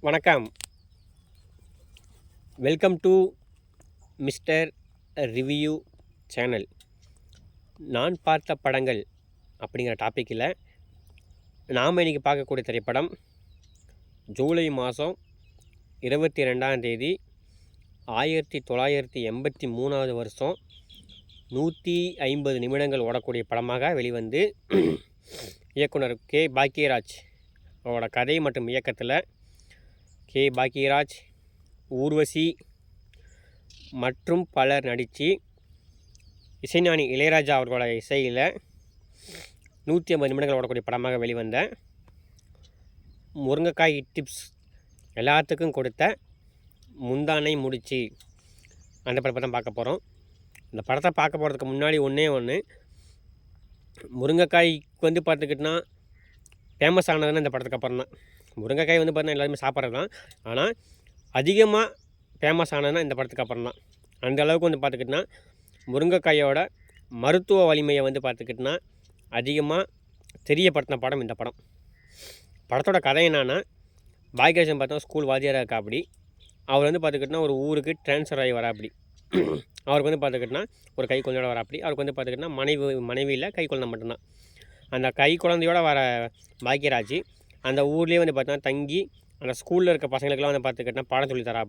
வணக்கம். Welcome to mister review channel. நான் பார்த்த படங்கள் அப்படிங்கிற டாப்பிக்கில் நாம் இன்றைக்கி பார்க்கக்கூடிய திரைப்படம் ஜூலை மாதம் 22ஆம் தேதி 1983 வருஷம் 150 நிமிடங்கள் ஓடக்கூடிய படமாக வெளிவந்து இயக்குனர் கே. பாக்யராஜ் அவரோட கதை மற்றும் இயக்கத்தில் கே. பாக்யராஜ், ஊர்வசி மற்றும் பலர் நடித்து இசைஞானி இளையராஜா அவர்களோட இசையில் 150 நிமிடங்கள் ஓடக்கூடிய படமாக வெளிவந்த முருங்கைக்காய் டிப்ஸ் எல்லாத்துக்கும் கொடுத்த முந்தானை முடிச்சு அந்த படத்தை தான் பார்க்க போகிறோம். இந்த படத்தை பார்க்க போகிறதுக்கு முன்னாடி ஒன்று முருங்கைக்காய்க்கு வந்து பார்த்துக்கிட்டோன்னா ஃபேமஸ் ஆனதுன்னு இந்த படத்துக்கு அப்புறம் தான். முருங்கைக்காய் வந்து பார்த்தீங்கன்னா எல்லாருமே சாப்பிட்றது தான், ஆனால் அதிகமாக ஃபேமஸ் ஆனதுன்னா இந்த படத்துக்கு அப்புறம் தான். அந்த அளவுக்கு வந்து பார்த்துக்கிட்டோன்னா முருங்கைக்காயோட மருத்துவ வலிமையை வந்து பார்த்துக்கிட்டோன்னா அதிகமாக தெரியப்படுத்தின படம் இந்த படம். படத்தோட கதை என்னன்னா, பாக்யராஜன் பார்த்தா ஸ்கூல் வாத்தியாராக இருக்கா. அப்படி அவர் வந்து பார்த்துக்கிட்டோன்னா ஒரு ஊருக்கு ட்ரான்ஸ்ஃபர் ஆகி வரா. அப்படி அவருக்கு வந்து பார்த்துக்கிட்டோன்னா ஒரு கை குழந்தையோட வரா. அப்படி அவருக்கு வந்து பார்த்துக்கிட்டோன்னா மனைவியில் கை குழந்தை மட்டும்தான். அந்த கை குழந்தையோட வர பாக்யராஜ் அந்த ஊர்லேயே வந்து பார்த்தீங்கன்னா தங்கி அந்த ஸ்கூலில் இருக்க பசங்களுக்கெல்லாம் வந்து பார்த்துக்கிட்டோன்னா பாடம் சொல்லித்தரா.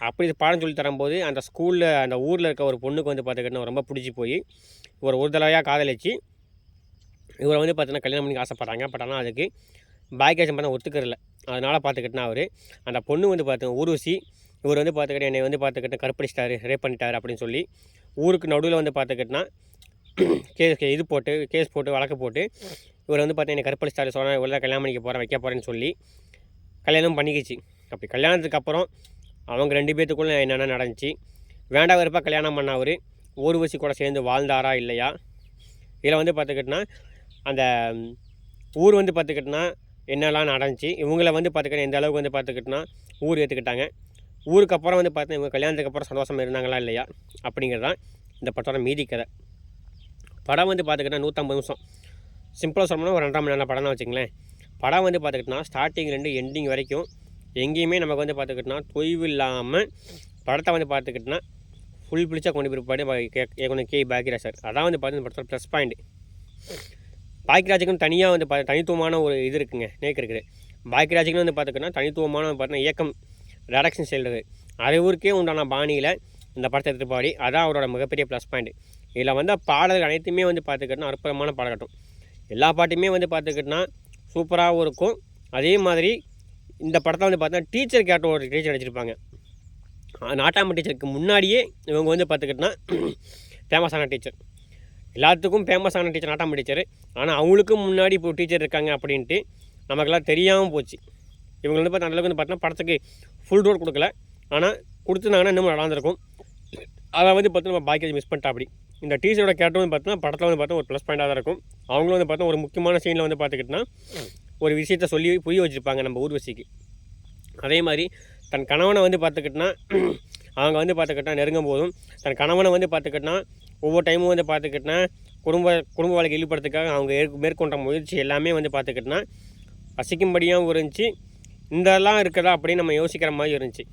அப்படி பாடம் சொல்லி தரும்போது அந்த ஸ்கூலில் அந்த ஊரில் இருக்க ஒரு பொண்ணுக்கு வந்து பார்த்துக்கிட்டோன்னா ரொம்ப பிடிச்சி போய் ஒரு தடவையாக காதலிச்சு இவரை வந்து பார்த்தீங்கன்னா கல்யாணம் பண்ணி ஆசைப்பட்றாங்க. பட் ஆனால் அதுக்கு பாக்யராஜன் பார்த்தா ஒத்துக்கிறல. அதனால் பார்த்துக்கிட்டோன்னா அவர் அந்த பொண்ணு வந்து ஊர்வசி இவர் வந்து பார்த்துக்கிட்டு என்னை வந்து பார்த்துக்கிட்டு கற்பழிச்சிட்டாரு, ரேப் பண்ணிட்டார் அப்படின்னு சொல்லி ஊருக்கு நடுவில் வந்து பார்த்துக்கிட்டோன்னா கேஸ் போட்டு வழக்கு போட்டு இவர் வந்து பார்த்தீங்கன்னா கற்பழிச்சிட்டாரு, சொன்னால் இவ்வளோ கல்யாணம் பண்ணிக்க போகிறேன் வைக்க போகிறேன்னு சொல்லி கல்யாணம் பண்ணிக்கிச்சு. அப்படி கல்யாணத்துக்கு அப்புறம் அவங்க 2 பேர்த்துக்குள்ளே என்னென்ன நடந்துச்சு, வேண்டா வெறுப்பாக கல்யாணம் பண்ண அவர் ஊர்வசி கூட சேர்ந்து வாழ்ந்தாரா இல்லையா, இதில் வந்து பார்த்துக்கிட்டோன்னா அந்த ஊர் வந்து பார்த்துக்கிட்டோன்னா என்னெல்லாம் நடந்துச்சு, இவங்கள வந்து பார்த்துக்கிட்டா எந்த அளவுக்கு வந்து பார்த்துக்கிட்டோன்னா ஊர் ஏற்றுக்கிட்டாங்க, ஊருக்கு அப்புறம் வந்து பார்த்தீங்கன்னா இவங்க கல்யாணத்துக்கு அப்புறம் சந்தோஷமாக இருந்தாங்களா இல்லையா அப்படிங்கிறது தான் இந்த படத்தோட மீதி கதை. படம் வந்து பார்த்துக்கிட்டா 150 நிமிஷம். சிம்பிளாக சொல்லணும்னா ஒரு 2.5 மணி நேரம் படம் தான் வச்சுங்களேன். படம் வந்து பார்த்துக்கிட்டோன்னா ஸ்டார்டிங்லேருந்து எண்டிங் வரைக்கும் எங்கேயுமே நமக்கு வந்து பார்த்துக்கிட்டோன்னா தொய்வு இல்லாமல் படத்தை வந்து பார்த்துக்கிட்டோன்னா ஃபுல் பிடிச்சா கொண்டு போய் கே. பாக்யராஜ் சார். அதான் வந்து பார்த்து இந்த படத்தோட ப்ளஸ் பாயிண்ட். பாக்யராஜுக்குன்னு தனியாக வந்து தனித்துவமான ஒரு இது இருக்குங்க, நேக்கு இருக்குது. பாக்யராஜுக்குன்னு வந்து பார்த்துக்கிட்டோன்னா தனித்துவமான பார்த்தீங்கன்னா இயக்கம் டைரக்ஷன் செய்கிறது அறிவுக்கே உண்டான பாணியில் இந்த படத்தை எடுத்து பாடி அதான் அவரோட மிகப்பெரிய ப்ளஸ் பாயிண்ட். இதில் வந்து பாடல்கள் அனைத்துமே வந்து பார்த்துக்கிட்டோன்னா அற்புதமான பாடகட்டும். எல்லா பாட்டுமே வந்து பார்த்துக்கிட்டோன்னா சூப்பராகவும் இருக்கும். அதே மாதிரி இந்த படத்தை வந்து பார்த்தீங்கன்னா டீச்சர் கேரக்டர் ஒரு டீச்சர் நடிச்சிருப்பாங்க. நாட்டாமை டீச்சருக்கு முன்னாடியே இவங்க வந்து பார்த்துக்கிட்டோன்னா ஃபேமஸான டீச்சர். எல்லாத்துக்கும் ஃபேமஸான டீச்சர் நாட்டாமை டீச்சர். ஆனால் அவங்களுக்கும் முன்னாடி இப்போ டீச்சர் இருக்காங்க அப்படின்ட்டு நமக்கெல்லாம் தெரியாமல் போச்சு. இவங்க வந்து பார்த்தா அந்தளவுக்கு வந்து பார்த்தீங்கன்னா படத்துக்கு ஃபுல் ரோல் கொடுக்கல, ஆனால் கொடுத்துருந்தாங்கன்னா இன்னும் நடந்திருக்கும். அதை வந்து பார்த்தீங்கன்னா நம்ம பாக்யராஜ் மிஸ் பண்ணிட்டா. அப்படி இந்த டீச்சரோட கேரக்டர் வந்து பார்த்தீங்கன்னா படத்தில் வந்து பார்த்தா ஒரு ப்ளஸ் பாயிண்டாக தான் இருக்கும். அவங்களும் வந்து பார்த்தா ஒரு முக்கியமான சீனில் வந்து பார்த்துக்கிட்டோன்னா ஒரு விஷயத்த சொல்லி புரிய வச்சுருப்பாங்க நம்ம ஊர்வசிக்கு. அதே மாதிரி தன் கணவனை வந்து பார்த்துக்கிட்டோன்னா அவங்க வந்து பார்த்துக்கிட்டா நெருங்கும் போதும் தன் கணவனை வந்து பார்த்துக்கிட்டோன்னா ஒவ்வொரு டைமும் வந்து பார்த்துக்கிட்டோன்னா குடும்ப வாழ்க்கை ஈடுபடுறதுக்காக அவங்க மேற்கொண்ட முயற்சி எல்லாமே வந்து பார்த்துக்கிட்டோன்னா ரசிக்கும்படியாகவும் இருந்துச்சு. இதெல்லாம் இருக்குதா அப்படின்னு நம்ம யோசிக்கிற மாதிரி இருந்துச்சு.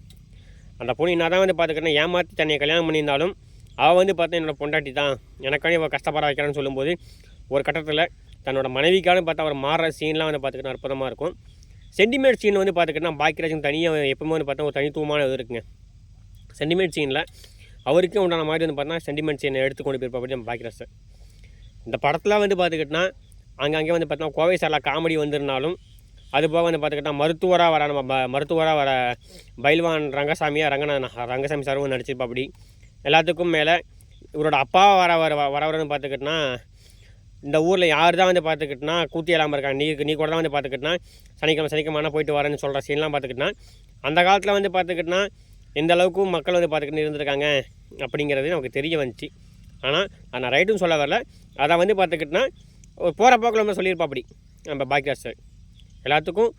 அந்த பொண்ணு என்ன தான் வந்து பார்த்துக்கிட்டோன்னா ஏமாற்றி தன்னை கல்யாணம் பண்ணியிருந்தாலும் அவள் வந்து பார்த்தா என்னோடய பொண்டாட்டி தான், எனக்கான இவள் கஷ்டப்பட வைக்கிறான்னு சொல்லும்போது ஒரு கட்டத்தில் தன்னோட மனைவிக்கான பார்த்தா அவர் மாறுற சீன்லாம் வந்து பார்த்துக்கிட்டா அற்புதமாக இருக்கும். சென்டிமேட் சீன் வந்து பார்த்துக்கிட்டோன்னா பாக்யராஜன் தனியாக எப்பவுமே வந்து பார்த்தா ஒரு தனித்துவமான இது இருக்குங்க. சென்டிமேட் சீனில் அவருக்கே உண்டான மாதிரி வந்து பார்த்தா சென்டிமெண்ட் சீனை எடுத்து கொண்டு போயிருப்பா அப்படி நம்ம பாக்யராஜ் சார். இந்த படத்தில் வந்து பார்த்துக்கிட்டோன்னா அங்கங்கே வந்து பார்த்தா கோவை சாரில் காமெடி வந்திருந்தாலும் அதுபோக வந்து பார்த்துக்கிட்டா மருத்துவராக வர பைல்வான் ரங்கசாமி சாரும் நடிச்சிருப்பா. அப்படி எல்லாத்துக்கும் மேலே இவரோட அப்பா வரவரன்னு பார்த்துக்கிட்டோன்னா இந்த ஊரில் யார் தான் வந்து பார்த்துக்கிட்டோன்னா கூத்தி இல்லாமல் இருக்காங்க, நீ கூட தான் வந்து பார்த்துக்கிட்டோன்னா சனிக்கிழமை போயிட்டு வரேன்னு சொல்கிற சீன்லாம் பார்த்துக்கிட்டோன்னா அந்த காலத்தில் வந்து பார்த்துக்கிட்டோன்னா எந்த அளவுக்கு மக்கள் வந்து பார்த்துக்கிட்டு இருந்திருக்காங்க அப்படிங்கிறது நமக்கு தெரிய வந்துச்சு. ஆனால் நான் ரைட்டுன்னு சொல்ல வரல, அதை வந்து பார்த்துக்கிட்டோன்னா ஒரு போகிற போக்கில் வந்து சொல்லியிருப்பா. அப்படி நம்ம பாக்யராஜ் சார் எல்லாத்துக்கும்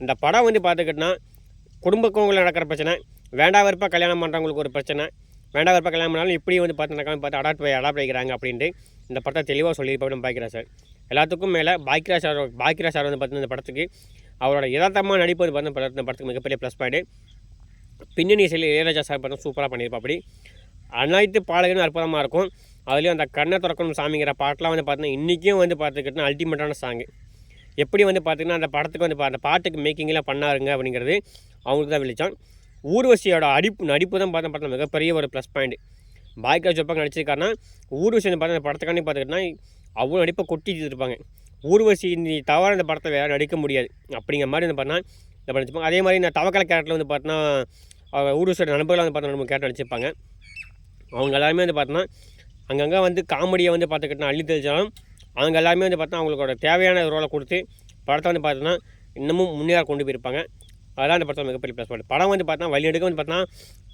இந்த படம் வந்து பார்த்துக்கிட்டோன்னா குடும்பக்கவங்களில் நடக்கிற பிரச்சனை, வேண்டா வெறுப்பாக கல்யாணம் பண்ணுறவங்களுக்கு ஒரு பிரச்சனை, வேண்டா வெறுப்பாக கல்யாணம் பண்ணாலும் இப்படி வந்து பார்த்து அடாப்ட் வைக்கிறாங்க அப்படின்ட்டு இந்த படத்தை தெளிவாக சொல்லியிருப்பா நம்ம பாக்யராஜ் சார். எல்லாத்துக்கும் மேலே பாக்யராஜ் சார் வந்து பார்த்தீங்கன்னா இந்த படத்துக்கு அவரோட யதார்த்தமாக நடிப்பு வந்து பார்த்தீங்கன்னா இந்த படத்துக்கு மிகப்பெரிய ப்ளஸ் பாயிண்ட். பின்னணி இசையில் இளையராஜா சார் பார்த்தா சூப்பராக பண்ணியிருப்பா. அப்படி அனைத்து பாடல்களும் அற்புதமாக இருக்கும். அதுலேயும் அந்த கண்ணை திறக்கணும் சாமிங்கிற பாட்டெலாம் வந்து பார்த்தீங்கன்னா இன்றைக்கும் வந்து பார்த்துக்கிட்டோன்னா அல்டிமேட்டான சாங்கு. எப்படி வந்து பார்த்திங்கன்னா அந்த படத்துக்கு வந்து அந்த பாட்டுக்கு மேக்கிங்லாம் பண்ணாருங்க அப்படிங்கிறது அவங்களுக்கு தான் வெளிச்சம். ஊர்வசியோட நடிப்பு தான் பார்த்தா மிகப்பெரிய ஒரு ப்ளஸ் பாயிண்ட். பாக்யராஜ் எப்போ நடிச்சிருக்காருன்னா ஊர்வசி வந்து பார்த்தா அந்த படத்துக்காண்டி பார்த்துக்கிட்டோன்னா அவ்வளோ நடிப்பை கொட்டி இருப்பாங்க. ஊர்வசி நீ தவிர இந்த படத்தை வேறு நடிக்க முடியாது அப்படிங்கிற மாதிரி வந்து பார்த்தா இந்த படம் நடிச்சிருப்பாங்க. அதே மாதிரி இந்த தவக்கலை கேரக்டரில் வந்து பார்த்தோன்னா ஊர்வசியோட நண்பர்களாக வந்து பார்த்தா நம்ம கேரக்டர் நடிச்சிருப்பாங்க. அவங்க எல்லாருமே வந்து பார்த்தோன்னா அங்கங்கே வந்து காமெடியை வந்து பார்த்துக்கிட்டோன்னா அள்ளி தெளிச்சாலும் அவங்க எல்லாருமே வந்து பார்த்தா அவங்களோட தேவையான ரோலை கொடுத்து படத்தை வந்து பார்த்தோன்னா இன்னமும் முன்னேற கொண்டு போயிருப்பாங்க. அதெல்லாம் அந்த படத்தில் மிகப்பெரிய ப்ளஸ் பாயிண்ட். படம் வந்து பார்த்தா வழிநெடுக்க வந்து பார்த்தா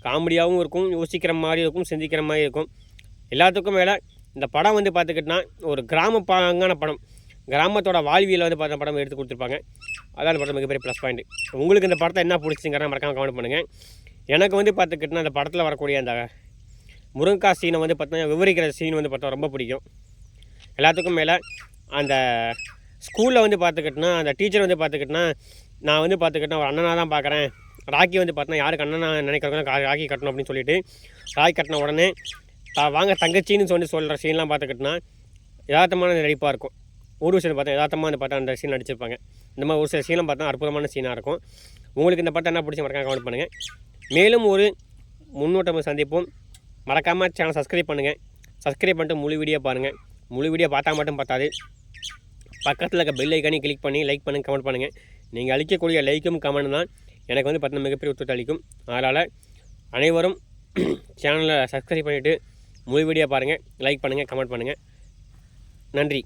காமெடியாகவும் இருக்கும், யோசிக்கிற மாதிரி இருக்கும், சிந்திக்கிற மாதிரி இருக்கும். எல்லாத்துக்கும் மேலே இந்த படம் வந்து பார்த்துக்கிட்டோன்னா ஒரு கிராமப்பாங்கான படம், கிராமத்தோட வாழ்வியல் வந்து பார்த்த படம் எடுத்து கொடுத்துருப்பாங்க. அதான் அந்த படத்தில் மிகப்பெரிய ப்ளஸ் பாயிண்ட். உங்களுக்கு இந்த படத்தை என்ன பிடிச்சிங்கிறத மறக்காமல் கமெண்ட் பண்ணுங்கள். எனக்கு வந்து பார்த்துக்கிட்டோன்னா அந்த படத்தில் வரக்கூடிய அந்த முருங்கக்காய் சீனை வந்து பார்த்தீங்கன்னா விவரிக்கிற சீன் வந்து பார்த்தா ரொம்ப பிடிக்கும். எல்லாத்துக்கும் மேலே அந்த ஸ்கூலில் வந்து பார்த்துக்கிட்டோன்னா அந்த டீச்சர் வந்து பார்த்துக்கிட்டோன்னா நான் வந்து பார்த்துக்கிட்டேன் ஒரு அண்ணனாக தான் பார்க்குறேன். ராக்கி வந்து பார்த்தீங்கன்னா யாருக்கு அண்ணனாக நினைக்கிறவங்க ராக்கி கட்டணும் அப்படின்னு சொல்லிட்டு ராக்கி கட்டின உடனே வாங்க தங்கச்சின்னு சொல்கிற சீன்லாம் பார்த்துக்கிட்டோன்னா யதார்த்தமான நடிப்பாக இருக்கும். ஊர்வசி பார்த்தா யதார்த்தமாக வந்து பார்த்தா அந்த சீன் நடிச்சிருப்பாங்க. இந்த மாதிரி ஒரு சில சீன்லாம் பார்த்தா அற்புதமான சீனாக இருக்கும். உங்களுக்கு இந்த படம் என்ன பிடிச்சி மறக்காம கமெண்ட் பண்ணுங்கள். மேலும் ஒரு முன்னோட்டம் சந்திப்போம். மறக்காமல் சேனல் சப்ஸ்கிரைப் பண்ணுங்கள். சப்ஸ்கிரைப் பண்ணிட்டு முழு வீடியோ பாருங்கள். முழு வீடியோ பார்த்தா மட்டும் பார்த்தாது பக்கத்தில் இருக்க பெல் ஐக்கானே கிளிக் பண்ணி லைக் பண்ணுங்கள், கமெண்ட் பண்ணுங்கள். நீங்கள் அளிக்கக்கூடிய லைக்கும் கமெண்ட் தான் எனக்கு வந்து பார்த்தீங்கன்னா மிகப்பெரிய ஒத்துழைப்பு அளிக்கும். அதனால் அனைவரும் சேனலை சப்ஸ்கிரைப் பண்ணிவிட்டு முழு வீடியோ பாருங்கள், லைக் பண்ணுங்கள், கமெண்ட் பண்ணுங்கள். நன்றி.